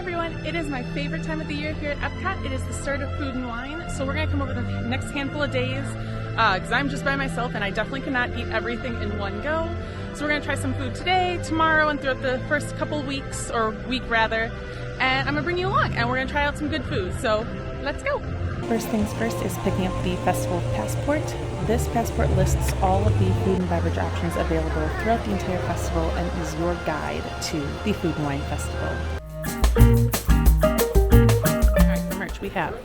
everyone, it is my favorite time of the year here at EPCOT. It is the start of Food and Wine, so we're going to come over the next handful of days because I'm just by myself and I definitely cannot eat everything in one go. So we're going to try some food today, tomorrow, and throughout the first couple weeks, or week rather, and I'm going to bring you along and we're going to try out some good food, so let's go! First things first is picking up the festival passport. This passport lists all of the food and beverage options available throughout the entire festival and is your guide to the Food and Wine Festival. Alright, for merch we have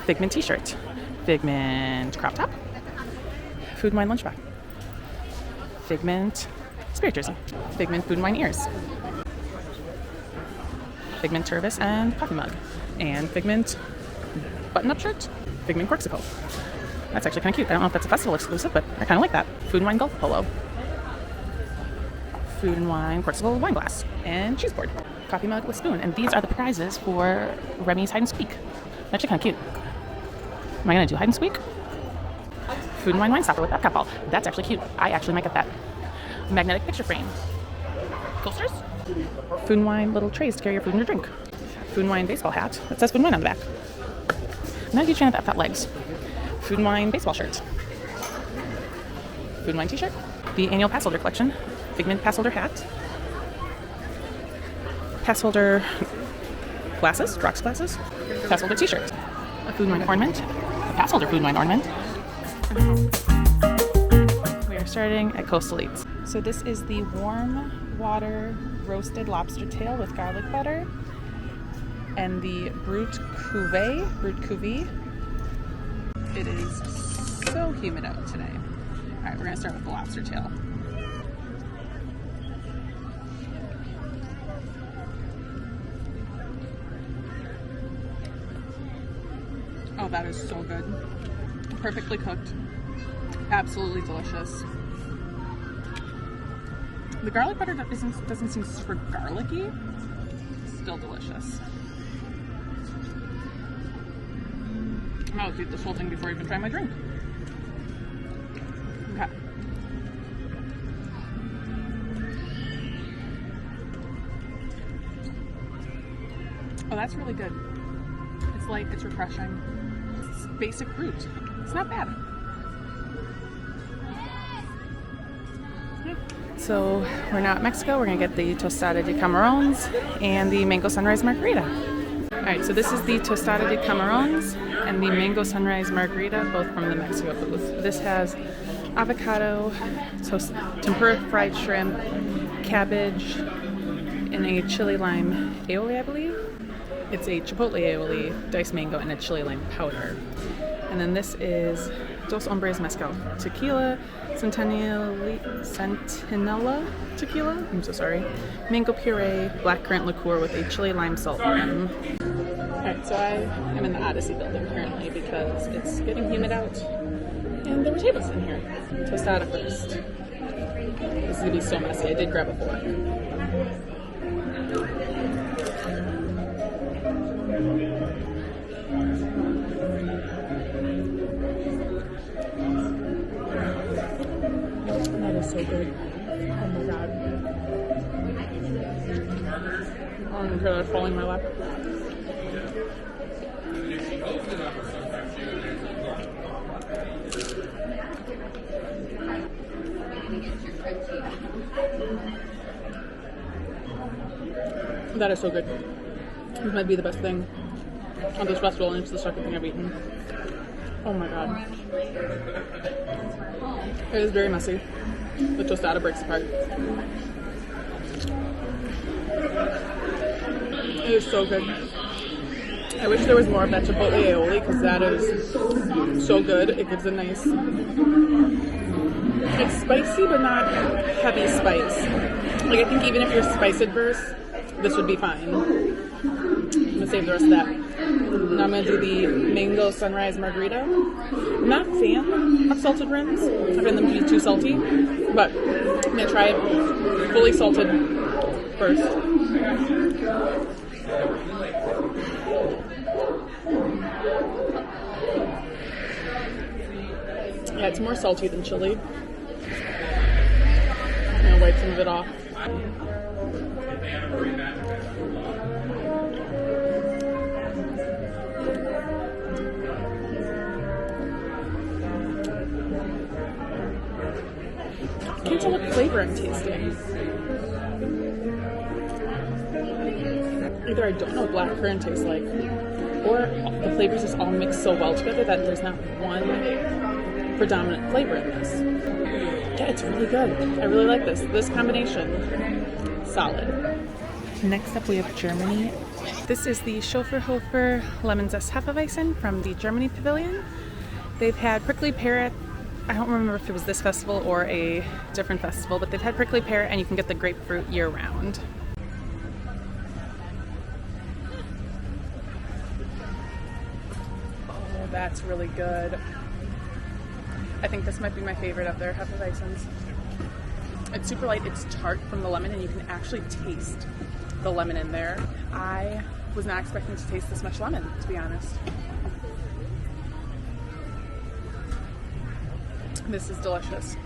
Figment t-shirt, Figment crop top, Food and Wine lunchbox, Figment spirit jersey, Figment food and wine ears, Figment turbis and coffee mug, and Figment button-up shirt, Figment corksicle. That's actually kind of cute. I don't know if that's a festival exclusive, but I kind of like that. Food and Wine golf polo, Food and Wine corksicle wine glass, and cheese board, coffee mug with spoon. And these are the prizes for Remy's hide and squeak. They're actually kind of cute. Am I going to do hide and squeak? Food and Wine wine stopper with EPCOT ball. That's actually cute. I actually might get that. Magnetic picture frame, coasters, Food and Wine little trays to carry your food and your drink, Food and Wine baseball hat that says Food and Wine on the back. I'm not a huge fan of the EPCOT legs. Food and Wine baseball shirt, Food and Wine t-shirt, the annual pass holder collection, Figment pass holder hat, pass holder glasses, rocks glasses, pass holder t-shirt, a Food and Wine ornament, a pass holder Food and Wine ornament. We are starting at Coastal Eats. So this is the warm water roasted lobster tail with garlic butter and the Brut Cuvée. It is so humid out today. All right, we're gonna start with the lobster tail. Oh, that is so good. Perfectly cooked. Absolutely delicious. The garlic butter doesn't seem super garlicky. Still delicious. I'll eat this whole thing before I even try my drink. Okay. Oh, that's really good. It's light, it's refreshing. It's basic fruit. It's not bad. So we're now at Mexico. We're gonna get the tostada de camarones and the mango sunrise margarita. All right, so this is the tostada de camarones and the mango sunrise margarita, both from the Mexico booth. This has avocado, tempura fried shrimp, cabbage, and a chili lime aioli, I believe. It's a chipotle aioli, diced mango, and a chili lime powder. And then this is Dos Hombres Mezcal Tequila, Centinela Tequila, I'm so sorry, mango puree, blackcurrant liqueur with a chili lime salt rim. Alright, so I am in the Odyssey building currently because it's getting humid out and there were tables in here. Tostada first. This is going to be so messy. I did grab a fork. That is so good. Oh my god. I'm sure that's falling in my lap. That is so good. This might be the best thing on this festival, and it's the second thing I've eaten. Oh my god. It is very messy. The tostada breaks apart. It is so good. I wish there was more of that chipotle aioli because that is so good. It gives a nice... It's spicy but not heavy spice. Like, I think even if you're spice adverse, this would be fine. I'm gonna save the rest of that. Now I'm gonna do the mango sunrise margarita. I'm not a fan of salted rims. I find them to be too salty, but I'm gonna try it fully salted first. Yeah, it's more salty than chili. I'm gonna wipe some of it off. into what flavor I'm tasting. Either I don't know what black currant tastes like, or the flavors just all mix so well together that there's not one predominant flavor in this. Yeah, it's really good. I really like this. This combination, solid. Next up we have Germany. This is the Schöfferhofer Lemon Zest Hefeweizen from the Germany Pavilion. They've had prickly pear. I don't remember if it was this festival or a different festival, but they've had prickly pear, and you can get the grapefruit year round. Oh, that's really good. I think this might be my favorite of their Hefeweizens. It's super light, it's tart from the lemon, and you can actually taste the lemon in there. I was not expecting to taste this much lemon, to be honest. This is delicious.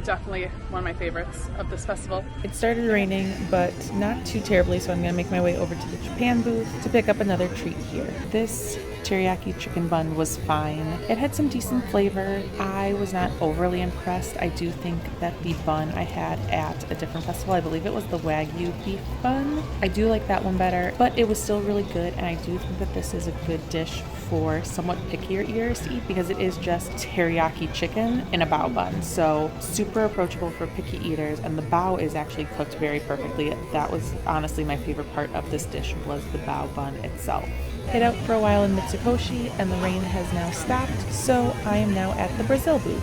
Definitely one of my favorites of this festival. It started raining, but not too terribly, so I'm going to make my way over to the Japan booth to pick up another treat here. This teriyaki chicken bun was fine. It had some decent flavor. I was not overly impressed. I do think that the bun I had at a different festival, I believe it was the Wagyu beef bun, I do like that one better, but it was still really good, and I do think that this is a good dish for somewhat pickier eaters to eat because it is just teriyaki chicken in a bao bun. So super approachable for picky eaters, and the bao is actually cooked very perfectly. That was honestly my favorite part of this dish, was the bao bun itself. Hid out for a while in Mitsukoshi, and the rain has now stopped, so I am now at the Brazil booth.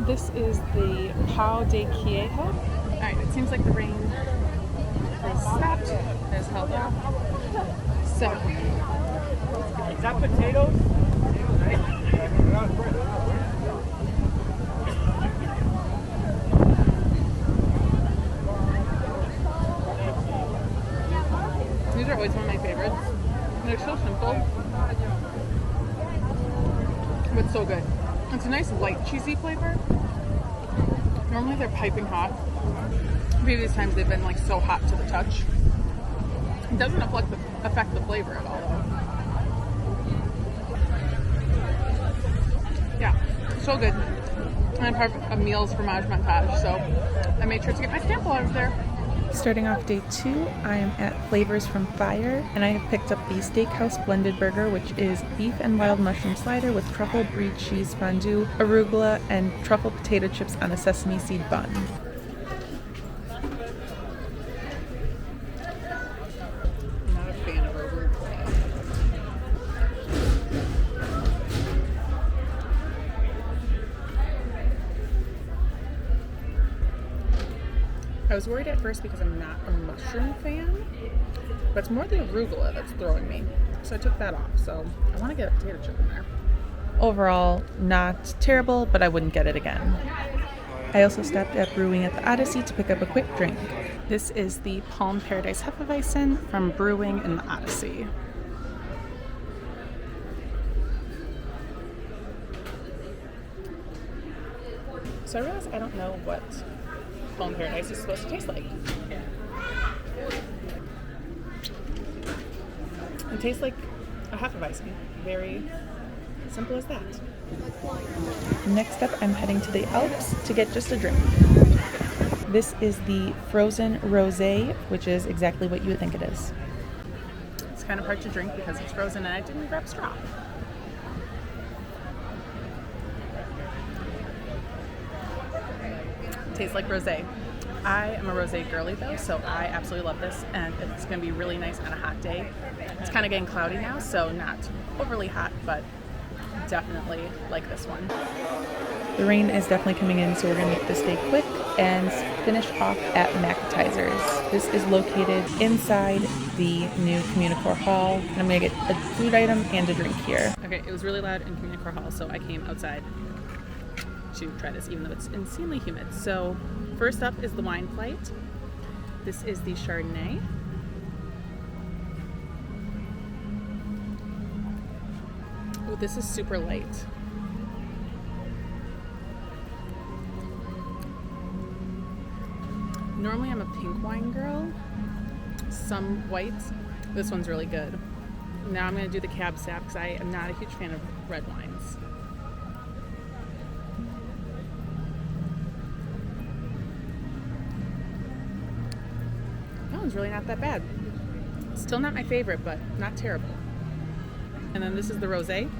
This is the Pão de Queijo. Alright, it seems like the rain has stopped, has held off. So, Is that potatoes? these are always one of my favorites. They're so simple, but so good. It's a nice light cheesy flavor. Normally they're piping hot. Previous times they've been like so hot to the touch. It doesn't affect the flavor at all though. Yeah, so good. And I'm part of Emile's Fromage Montage, so I made sure to get my stamp while I was there. Starting off day 2, I am at Flavors from Fire, and I have picked up the Steakhouse Blended Burger, which is beef and wild mushroom slider with truffle brie cheese fondue, arugula, and truffle potato chips on a sesame seed bun. I'm not a fan of arugula. I was worried at first because I'm not a mushroom fan, but it's more the arugula that's throwing me. So I took that off. So I want to get a potato chip in there. Overall, not terrible, but I wouldn't get it again. I also stopped at Brewing at the Odyssey to pick up a quick drink. This is the Palm Paradise Hefeweizen from Brewing in the Odyssey. So I realized I don't know what Palm Paradise is supposed to taste like. It tastes like a Hefeweizen. Very simple as that. Next up, I'm heading to the Alps to get just a drink. This is the Frozen Rosé, which is exactly what you would think it is. It's kind of hard to drink because it's frozen and I didn't grab a straw. Tastes like rosé. I am a rosé girly though, so I absolutely love this, and it's going to be really nice on a hot day. It's kind of getting cloudy now, so not overly hot, but definitely like this one. The rain is definitely coming in, so we're going to make this day quick and finish off at McAtizer's. This is located inside the new Communicore Hall, and I'm going to get a food item and a drink here. Okay, it was really loud in Communicore Hall, so I came outside to try this, even though it's insanely humid. So first up is the wine flight. This is the Chardonnay. Oh, this is super light. Normally I'm a pink wine girl, some whites. This one's really good. Now I'm going to do the Cab Sav because I am not a huge fan of red wines. one's really not that bad. Still not my favorite, but not terrible. And then this is the rosé.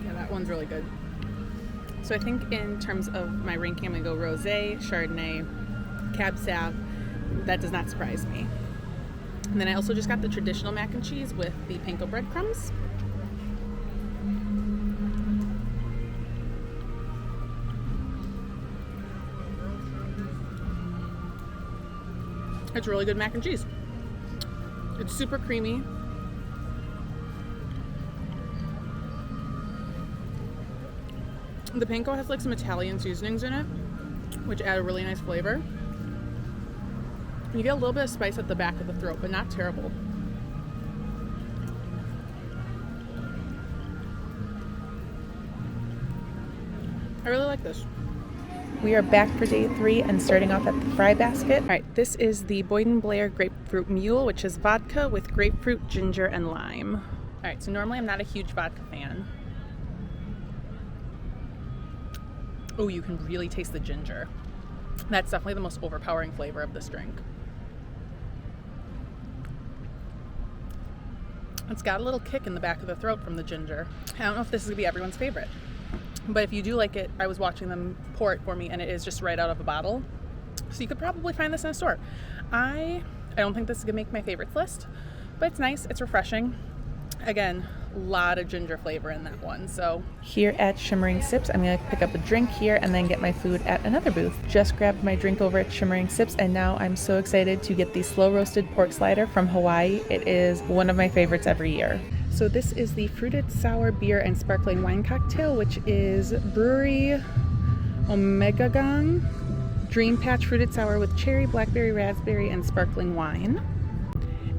Yeah, that one's really good. So I think in terms of my ranking, I'm gonna go rosé, Chardonnay, Cab Sav. That does not surprise me. And then I also just got the traditional mac and cheese with the panko breadcrumbs. It's really good mac and cheese. It's super creamy. The panko has like some Italian seasonings in it, which add a really nice flavor. You get a little bit of spice at the back of the throat, but not terrible. I really like this. We are back for day 3 and starting off at the fry basket. All right, this is the Boyden Blair Grapefruit Mule, which is vodka with grapefruit, ginger, and lime. All right, so normally I'm not a huge vodka fan. Oh, you can really taste the ginger. That's definitely the most overpowering flavor of this drink. It's got a little kick in the back of the throat from the ginger. I don't know if this is gonna be everyone's favorite, but if you do like it, I was watching them pour it for me and it is just right out of a bottle. So you could probably find this in a store. I don't think this is gonna make my favorites list, but it's nice, it's refreshing. Again, a lot of ginger flavor in that one. So here at Shimmering Sips, I'm gonna pick up a drink here and then get my food at another booth. Just grabbed my drink over at Shimmering Sips and now I'm so excited to get the slow roasted pork slider from Hawaii. It is one of my favorites every year. So this is the fruited sour beer and sparkling wine cocktail, which is Brewery Omegagon Dream Patch fruited sour with cherry, blackberry, raspberry, and sparkling wine.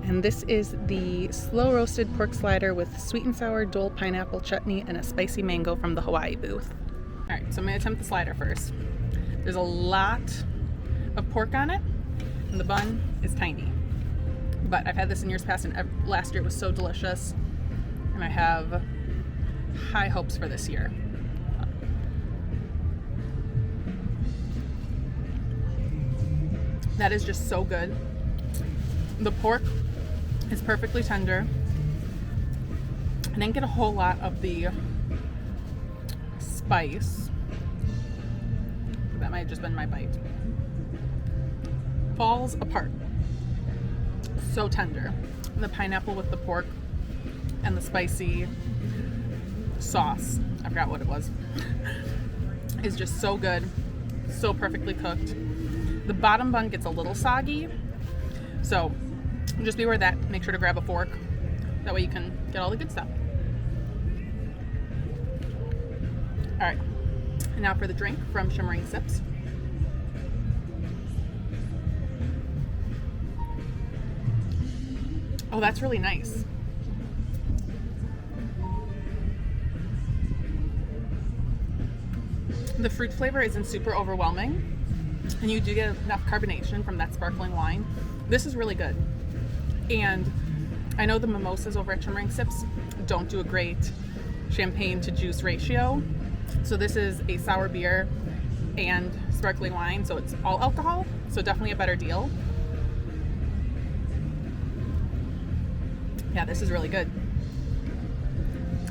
And this is the slow roasted pork slider with sweet and sour Dole pineapple chutney and a spicy mango from the Hawaii booth. All right, so I'm gonna attempt the slider first. There's a lot of pork on it, and the bun is tiny. But I've had this in years past, and last year it was so delicious. And I have high hopes for this year. That is just so good. The pork is perfectly tender. I didn't get a whole lot of the spice. That might have just been my bite. Falls apart. So tender. The pineapple with the pork and the spicy sauce, I forgot what it was, is just so good. So perfectly cooked. The bottom bun gets a little soggy, so just be aware of that. Make sure to grab a fork. That way you can get all the good stuff. All right, and now for the drink from Shimmering Sips. Oh, that's really nice. The fruit flavor isn't super overwhelming, and you do get enough carbonation from that sparkling wine. This is really good. And I know the mimosas over at Shimmering Sips don't do a great champagne to juice ratio. So this is a sour beer and sparkling wine, so it's all alcohol, so definitely a better deal. Yeah, this is really good.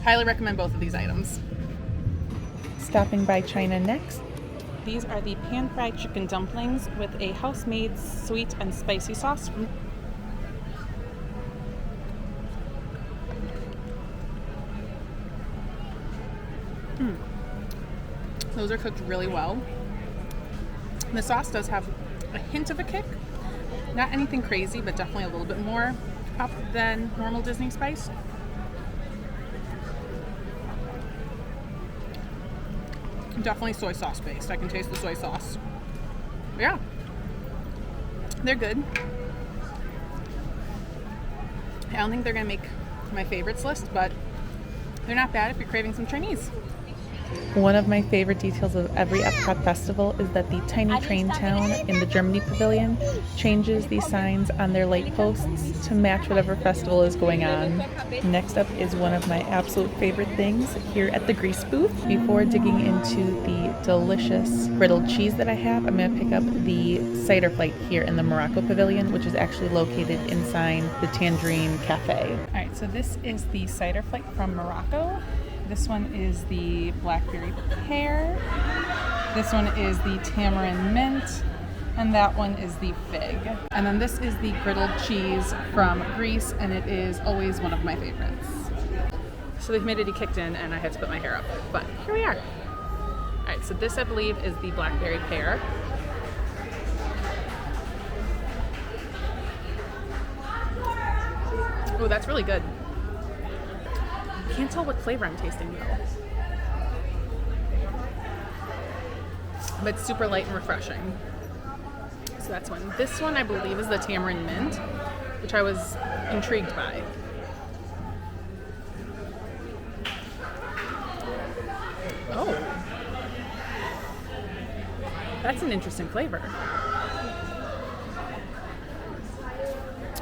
Highly recommend both of these items. Stopping by China next. These are the pan-fried chicken dumplings with a house-made sweet and spicy sauce. Those are cooked really well. The sauce does have a hint of a kick. Not anything crazy, but definitely a little bit more up than normal Disney spice. Definitely soy sauce based. I can taste the soy sauce. Yeah, they're good. I don't think they're gonna make my favorites list, but they're not bad if you're craving some Chinese. One of my favorite details of every EPCOT festival is that the tiny train town in the Germany pavilion changes the signs on their light posts to match whatever festival is going on. Next up is one of my absolute favorite things here at the grease booth. Before digging into the delicious griddled cheese that I have, I'm going to pick up the cider flight here in the Morocco pavilion, which is actually located inside the Tangerine Cafe. All right, so this is the cider flight from Morocco. This one is the blackberry pear. This one is the tamarind mint. And that one is the fig. And then this is the griddled cheese from Greece, and it is always one of my favorites. So the humidity kicked in and I had to put my hair up, but here we are. All right, so this I believe is the blackberry pear. Oh, that's really good. I can't tell what flavor I'm tasting though. But it's super light and refreshing. So that's one. This one I believe is the tamarind mint, which I was intrigued by. Oh. That's an interesting flavor.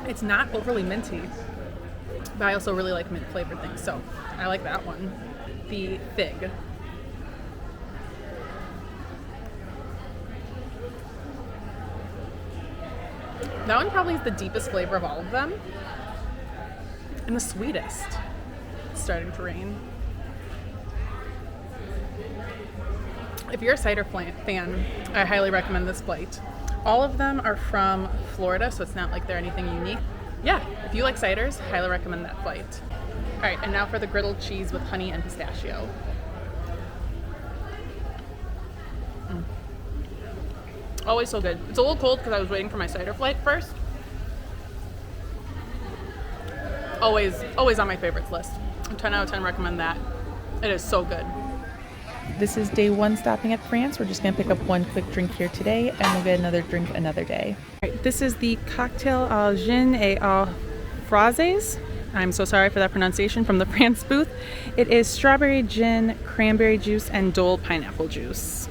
It's not overly minty, but I also really like mint flavored things, so I like that one. The fig. That one probably is the deepest flavor of all of them, and the sweetest. It's starting to rain. If you're a cider fan, I highly recommend this flight. All of them are from Florida, so it's not like they're anything unique. Yeah, if you like ciders, highly recommend that flight. All right, and now for the griddled cheese with honey and pistachio. Always so good. It's a little cold because I was waiting for my cider flight first. Always on my favorites list. 10 out of 10 recommend that. It is so good. This is day one stopping at France. We're just going to pick up one quick drink here today, and we'll get another drink another day. All right, this is the cocktail au gin et au fraises. I'm so sorry for that pronunciation, from the France booth. It is strawberry gin, cranberry juice, and Dole pineapple juice.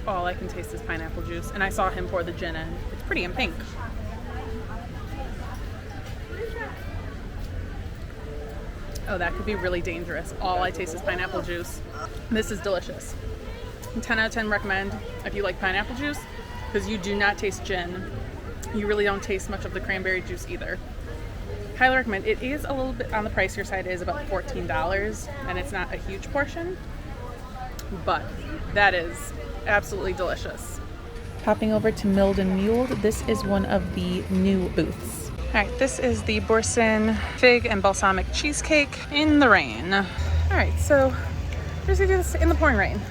All I can taste is pineapple juice, and I saw him pour the gin in. It's pretty in pink. Oh, that could be really dangerous. All I taste is pineapple juice. This is delicious. 10 out of 10 recommend if you like pineapple juice, because you do not taste gin. You really don't taste much of the cranberry juice either. Highly recommend. It is a little bit on the pricier side. It is about $14, and it's not a huge portion, but that is absolutely delicious. Hopping over to Milled and Muled, this is one of the new booths. All right, this is the Boursin fig and balsamic cheesecake in the rain. All right, so we're just gonna do this in the pouring rain.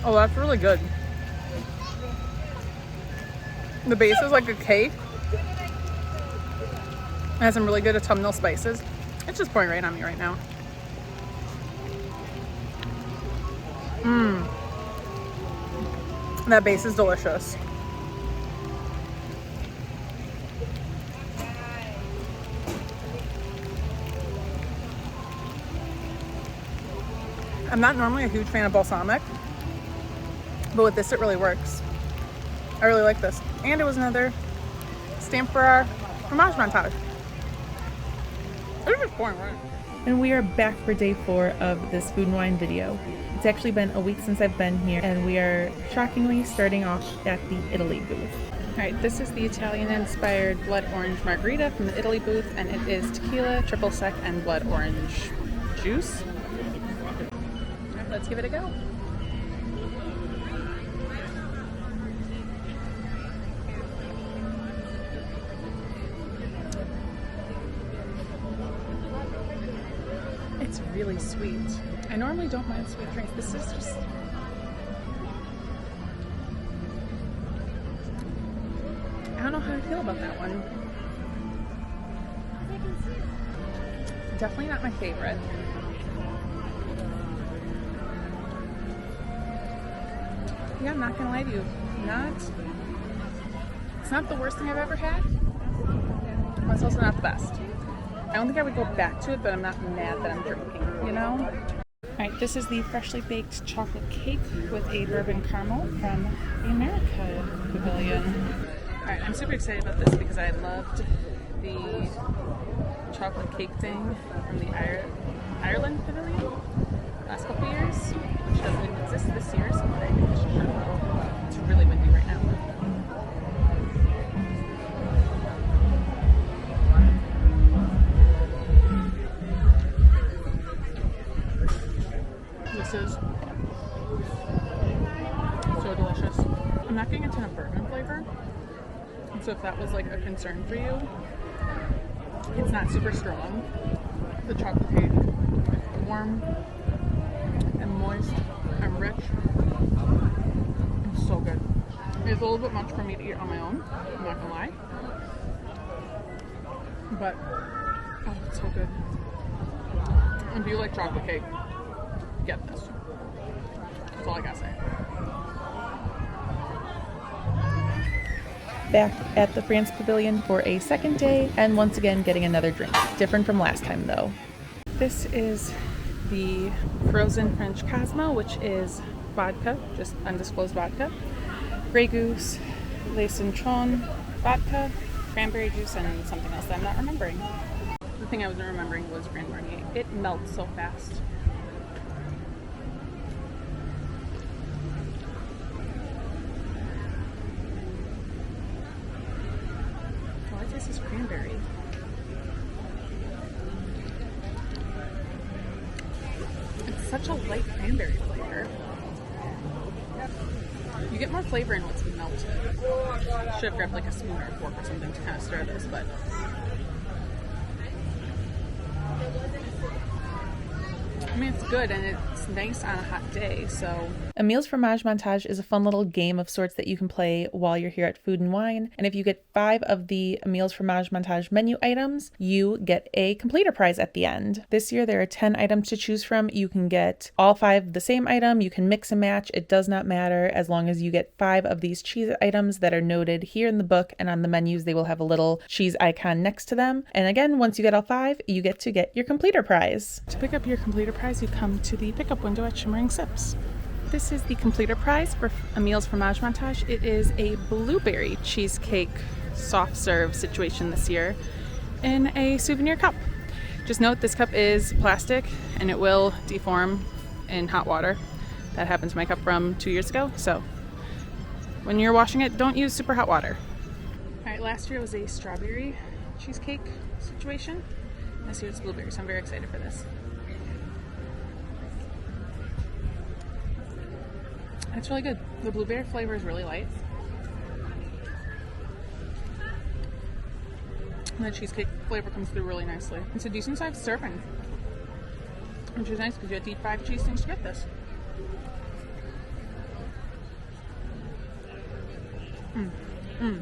Oh, that's really good. The base is like a cake. It has some really good autumnal spices. It's just pouring rain on me right now. That base is delicious. I'm not normally a huge fan of balsamic, but with this it really works. I really like this. And it was another stamp for our Fromage montage. It's just pouring rain. And we are back for day 4 of this food and wine video. It's actually been a week since I've been here, and we are shockingly starting off at the Italy booth. All right, this is the Italian-inspired blood orange margarita from the Italy booth, and it is tequila, triple sec, and blood orange juice. All right, let's give it a go. It's really sweet. I normally don't mind sweet drinks. This is just... I don't know how I feel about that one. Definitely not my favorite. Yeah, I'm not gonna lie to you. It's not the worst thing I've ever had. But it's also not the best. I don't think I would go back to it, but I'm not mad that I'm drinking, you know? Alright, this is the freshly baked chocolate cake with a bourbon caramel from the America Pavilion. Alright, I'm super excited about this because I loved the chocolate cake thing from the Ireland Pavilion last couple years, which doesn't even exist this year, so I think it's sure. It's really windy right now. This is so delicious. I'm not getting a ton of bourbon flavor, so if that was like a concern for you, it's not super strong. The chocolate cake, warm and moist and rich. It's so good. It's a little bit much for me to eat on my own, I'm not gonna lie. But, oh, it's so good. If you like chocolate cake, get this. That's all I gotta say. Back at the France Pavilion for a second day, and once again getting another drink. Different from last time though. This is the frozen French Cosmo, which is vodka, just undisclosed vodka, Grey Goose, Le Citron, vodka, cranberry juice, and something else that I'm not remembering. The thing I wasn't remembering was Grand Marnier. It melts so fast. All I taste is cranberry. It's such a light cranberry flavor. You get more flavor in what's melted. Should have grabbed like a spoon or a fork or something to kind of stir this, but I mean, it's good and it's nice on a hot day, so. Emile's Fromage Montage is a fun little game of sorts that you can play while you're here at Food and Wine. And if you get 5 of the Emile's Fromage Montage menu items, you get a completer prize at the end. This year, there are 10 items to choose from. You can get all 5 the same item. You can mix and match. It does not matter as long as you get 5 of these cheese items that are noted here in the book, and on the menus, they will have a little cheese icon next to them. And again, once you get all 5, you get to get your completer prize. To pick up your completer prize, you come to the pickup window at Shimmering Sips. This is the completer prize for Emile's Fromage Montage. It is a blueberry cheesecake soft serve situation this year in a souvenir cup. Just note this cup is plastic and it will deform in hot water. That happened to my cup from 2 years ago, so when you're washing it, don't use super hot water. Alright, last year was a strawberry cheesecake situation. This year it's blueberry, so I'm very excited for this. It's really good. The blueberry flavor is really light. And the cheesecake flavor comes through really nicely. It's a decent sized serving, which is nice because you have to eat 5 cheese things to get this. The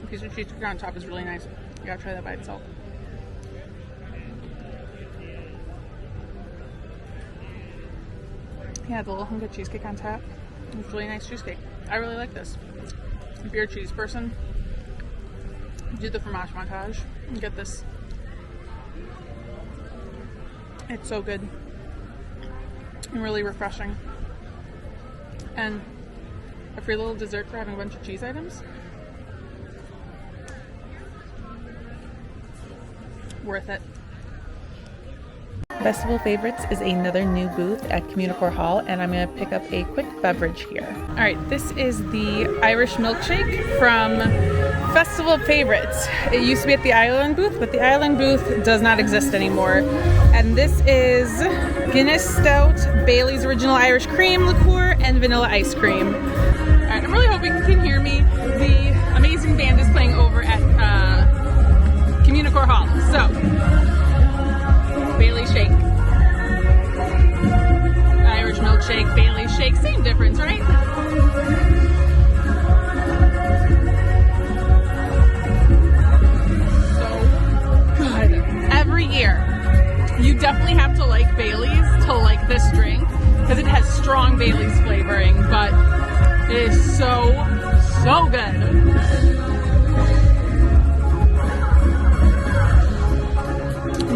piece of cheesecake on top is really nice. You gotta try that by itself. Yeah, the little hunk of cheesecake on top. It's really nice cheesecake. I really like this. If you're a cheese person, do the Fromage Montage and get this. It's so good and really refreshing. And a free little dessert for having a bunch of cheese items. Worth it. Festival Favorites is another new booth at Communicore Hall, and I'm going to pick up a quick beverage here. All right, this is the Irish milkshake from Festival Favorites. It used to be at the Ireland booth, but the Ireland booth does not exist anymore. And this is Guinness Stout, Bailey's Original Irish Cream Liqueur, and vanilla ice cream. All right, I'm really hoping you can hear me. The amazing band is playing over at Communicore Hall. So, Bailey shake. Irish milkshake, Bailey shake, same difference, right? So good. Every year, because it has strong Bailey's flavoring, but it is so good.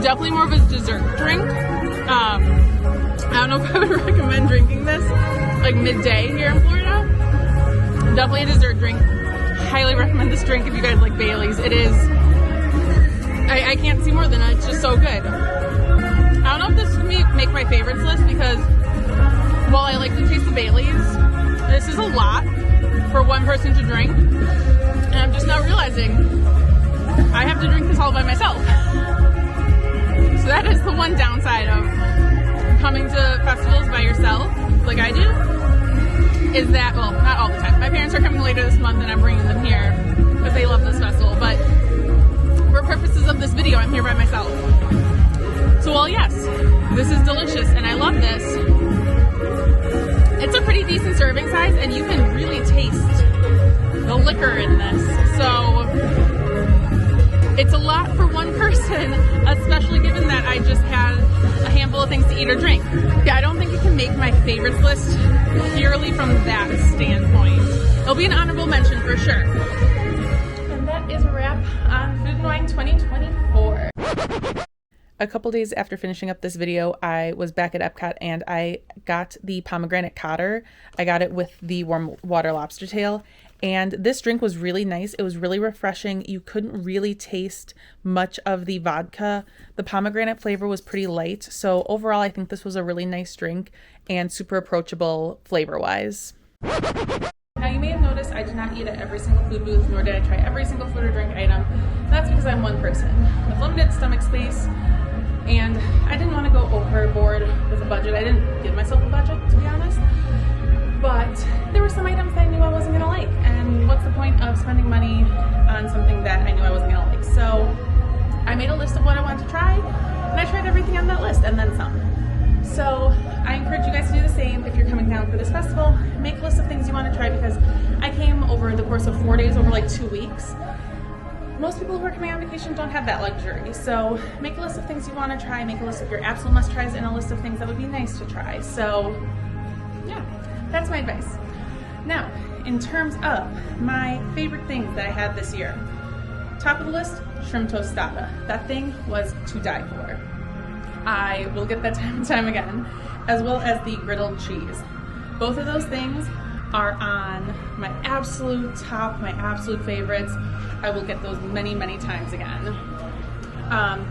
Definitely more of a dessert drink. I don't know if I would recommend drinking this like midday here in Florida. Definitely a dessert drink. Highly recommend this drink if you guys like Bailey's. It is, I can't see more than it. It's just so good. I don't know if this would make my favorites list because while I like the taste of Bailey's, this is a lot for one person to drink. And I'm just now realizing I have to drink this all by myself. So that is the one downside of coming to festivals by yourself, like I do, is that, well, not all the time. My parents are coming later this month and I'm bringing them here because they love this festival, but for purposes of this video, I'm here by myself. So, well, yes, this is delicious and I love this. It's a pretty decent serving size and you can really taste the liquor in this. So, it's a lot for one person, especially given that I just had a handful of things to eat or drink. Yeah, I don't think it can make my favorites list purely from that standpoint. It'll be an honorable mention for sure. And that is a wrap on Food and Wine 2024. A couple days after finishing up this video, I was back at EPCOT and I got the pomegranate cotter. I got it with the warm water lobster tail. And this drink was really nice. It was really refreshing. You couldn't really taste much of the vodka. The pomegranate flavor was pretty light. So overall, I think this was a really nice drink and super approachable flavor-wise. Now you may have noticed I did not eat at every single food booth, nor did I try every single food or drink item. That's because I'm one person with limited stomach space and I didn't want to go overboard with a budget. I didn't give myself a budget, to be honest. But there were some items that I knew I wasn't gonna like, and what's the point of spending money on something that I knew I wasn't gonna like? So I made a list of what I wanted to try, and I tried everything on that list and then some. So I encourage you guys to do the same if you're coming down for this festival. Make a list of things you want to try because I came over the course of 4 days, over like 2 weeks. Most people who are coming on vacation don't have that luxury. So make a list of things you want to try, make a list of your absolute must tries, and a list of things that would be nice to try. So yeah. That's my advice. Now, in terms of my favorite things that I had this year, top of the list, shrimp tostada. That thing was to die for. I will get that time and time again, as well as the griddled cheese. Both of those things are on my absolute top, my absolute favorites. I will get those many, many times again.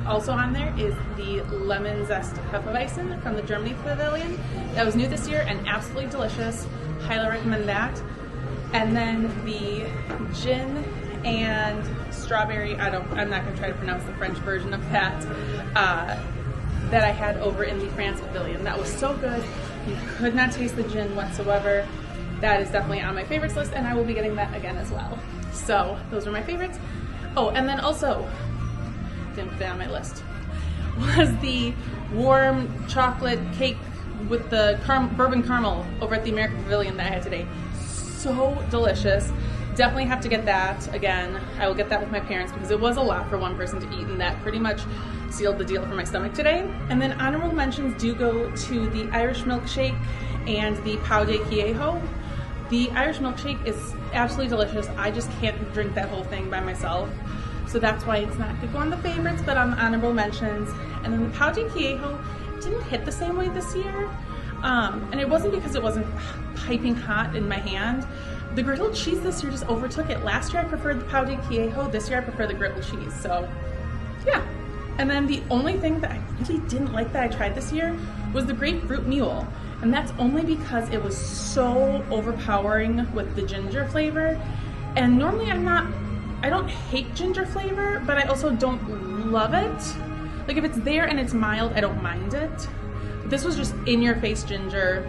Also on there is the lemon zest Hefeweizen from the Germany Pavilion. That was new this year and absolutely delicious. Highly recommend that. And then the gin and strawberry, I'm not gonna try to pronounce the French version of that, that I had over in the France Pavilion. That was so good. You could not taste the gin whatsoever. That is definitely on my favorites list and I will be getting that again as well. So those are my favorites. Oh, and then also, didn't put that on my list, was the warm chocolate cake with the bourbon caramel over at the American Pavilion that I had today. So delicious. Definitely have to get that again. I will get that with my parents because it was a lot for one person to eat and that pretty much sealed the deal for my stomach today. And then honorable mentions do go to the Irish milkshake and the pau de queijo. The Irish milkshake is absolutely delicious. I just can't drink that whole thing by myself. So that's why it's not gonna go on the favorites, but on the honorable mentions. And then the pau de queijo didn't hit the same way this year. And it wasn't because it wasn't piping hot in my hand. The griddled cheese this year just overtook it. Last year I preferred the pau de queijo. This year I prefer the griddled cheese. So yeah. And then the only thing that I really didn't like that I tried this year was the grapefruit mule. And that's only because it was so overpowering with the ginger flavor. And normally I don't hate ginger flavor, but I also don't love it. Like if it's there and it's mild, I don't mind it. But this was just in your face ginger,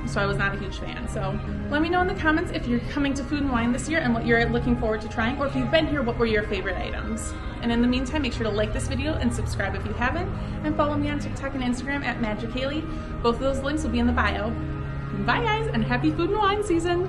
so I was not a huge fan. So let me know in the comments if you're coming to Food and Wine this year and what you're looking forward to trying, or if you've been here, what were your favorite items? And in the meantime, make sure to like this video and subscribe if you haven't, and follow me on TikTok and Instagram at Magic Haley. Both of those links will be in the bio. Bye guys, and happy Food and Wine season!